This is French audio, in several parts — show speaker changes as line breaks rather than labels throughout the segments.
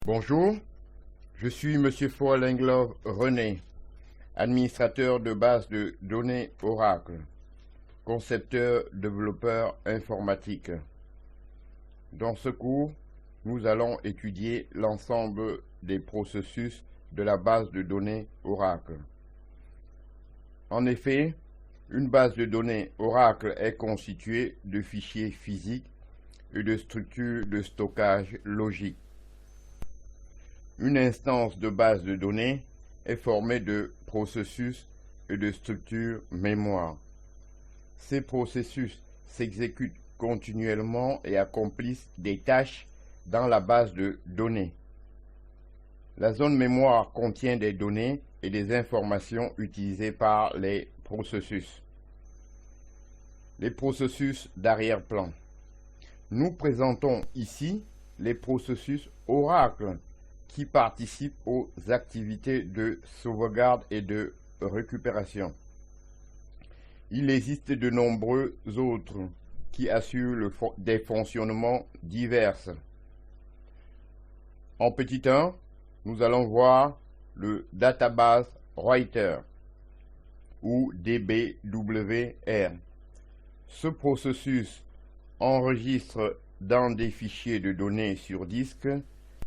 Bonjour, je suis Monsieur Forlenglove René, administrateur de base de données Oracle, concepteur développeur informatique. Dans ce cours, nous allons étudier l'ensemble des processus de la base de données Oracle. En effet, une base de données Oracle est constituée de fichiers physiques et de structures de stockage logique. Une instance de base de données est formée de processus et de structures mémoire. Ces processus s'exécutent continuellement et accomplissent des tâches dans la base de données. La zone mémoire contient des données et des informations utilisées par les processus. Les processus d'arrière-plan. Nous présentons ici les processus Oracle qui participent aux activités de sauvegarde et de récupération. Il existe de nombreux autres qui assurent des fonctionnements divers. En petit 1, nous allons voir le Database Writer ou DBWR. Ce processus enregistre dans des fichiers de données sur disque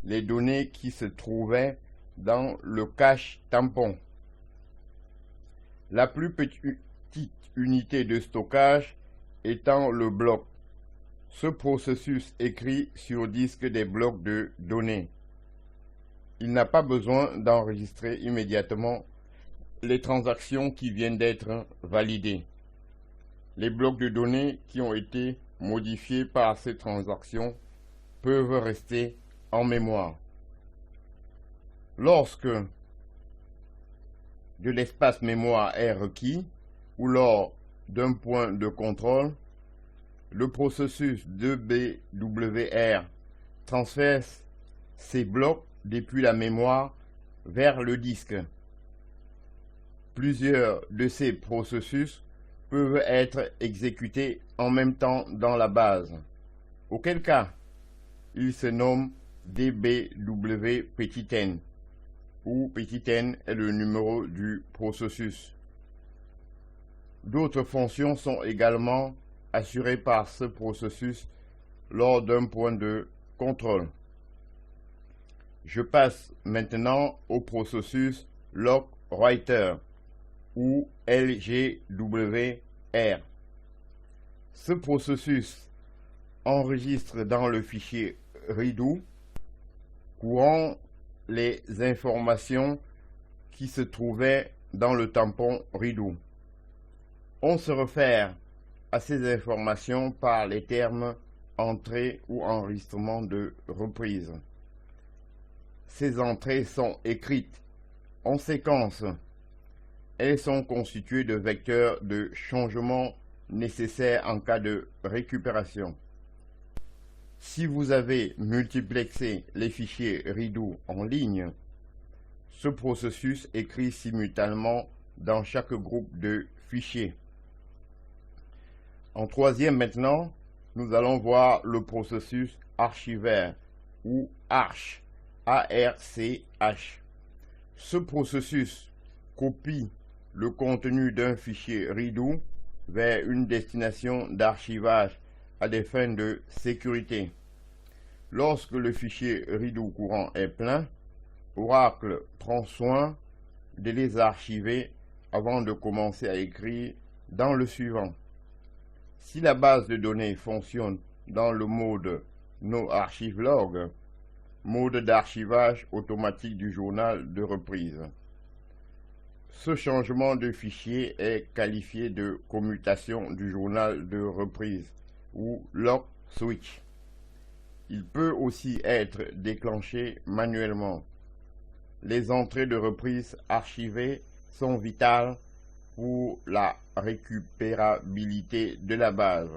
les données qui se trouvaient dans le cache tampon. La plus petite unité de stockage étant le bloc. Ce processus écrit sur disque des blocs de données. Il n'a pas besoin d'enregistrer immédiatement les transactions qui viennent d'être validées. Les blocs de données qui ont été modifiés par ces transactions peuvent rester en mémoire. Lorsque de l'espace mémoire est requis ou lors d'un point de contrôle, le processus DBWR transfère ces blocs depuis la mémoire vers le disque. Plusieurs de ces processus peuvent être exécutés en même temps dans la base, auquel cas ils se nomment DBW-n, où n est le numéro du processus. D'autres fonctions sont également assurées par ce processus lors d'un point de contrôle. Je passe maintenant au processus LogWriter ou LGWR. Ce processus enregistre dans le fichier redo courant les informations qui se trouvaient dans le tampon redo. On se réfère à ces informations par les termes entrée ou enregistrement de reprise. Ces entrées sont écrites en séquence. Elles sont constituées de vecteurs de changement nécessaires en cas de récupération. Si vous avez multiplexé les fichiers redo en ligne, ce processus écrit simultanément dans chaque groupe de fichiers. En troisième maintenant, nous allons voir le processus archivaire ou ARCH. Ce processus copie le contenu d'un fichier redo vers une destination d'archivage à des fins de sécurité. Lorsque le fichier redo courant est plein, Oracle prend soin de les archiver avant de commencer à écrire dans le suivant. Si la base de données fonctionne dans le mode NoArchiveLog, mode d'archivage automatique du journal de reprise, ce changement de fichier est qualifié de commutation du journal de reprise ou log switch. Il peut aussi être déclenché manuellement. Les entrées de reprise archivées sont vitales pour la récupérabilité de la base.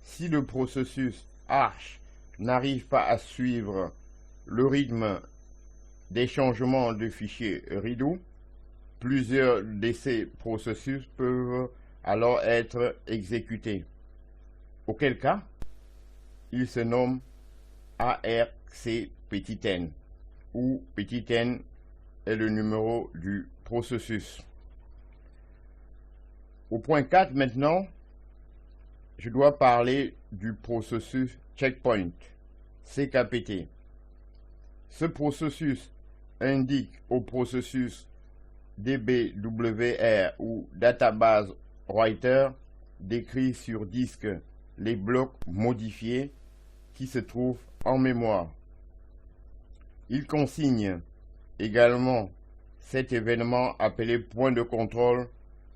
Si le processus ARCH n'arrive pas à suivre le rythme des changements de fichiers redo, plusieurs de ces processus peuvent alors être exécutés. Auquel cas, il se nomme ARCP petit n, où petit n est le numéro du processus. Au point 4 maintenant, je dois parler du processus checkpoint, CKPT. Ce processus indique au processus DBWR ou Database Writer d'écrire sur disque les blocs modifiés qui se trouvent en mémoire. Il consigne également cet événement appelé point de contrôle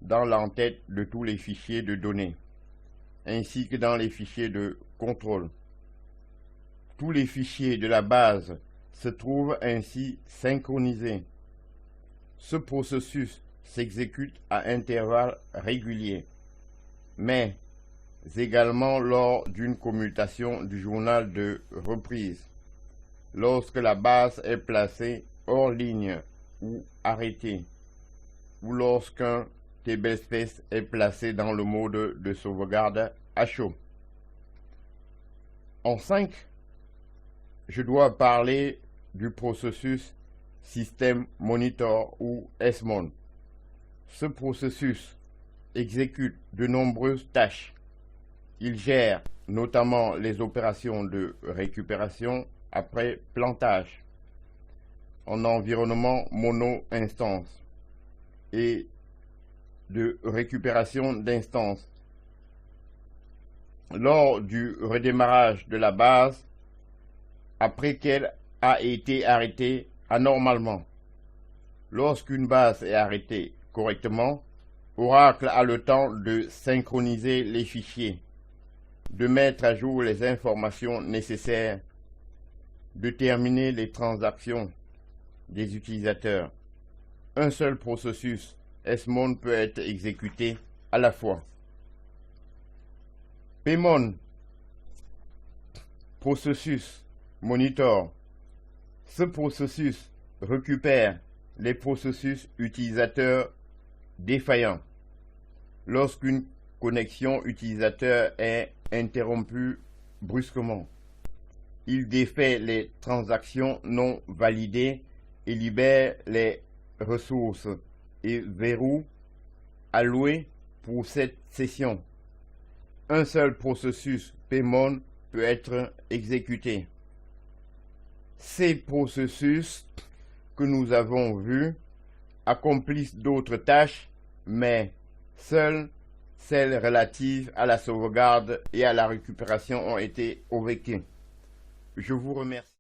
dans l'entête de tous les fichiers de données, ainsi que dans les fichiers de contrôle. Tous les fichiers de la base se trouvent ainsi synchronisés. Ce processus s'exécute à intervalles réguliers, mais également lors d'une commutation du journal de reprise, lorsque la base est placée hors ligne ou arrêtée, ou lorsqu'un tablespace est placé dans le mode de sauvegarde à chaud. En 5, je dois parler du processus System Monitor ou SMON. Ce processus exécute de nombreuses tâches. Il gère notamment les opérations de récupération après plantage en environnement mono-instance et de récupération d'instances lors du redémarrage de la base après qu'elle a été arrêtée anormalement. Lorsqu'une base est arrêtée correctement, Oracle a le temps de synchroniser les fichiers, de mettre à jour les informations nécessaires, de terminer les transactions des utilisateurs. Un seul processus SMON peut être exécuté à la fois. PMON, processus Monitor. Ce processus récupère les processus utilisateurs défaillants. Lorsqu'une connexion utilisateur est interrompue brusquement, il défait les transactions non validées et libère les ressources et verrous alloués pour cette session. Un seul processus PMON peut être exécuté. Ces processus que nous avons vus accomplissent d'autres tâches, mais seules celles relatives à la sauvegarde et à la récupération ont été overlookées. Je vous remercie.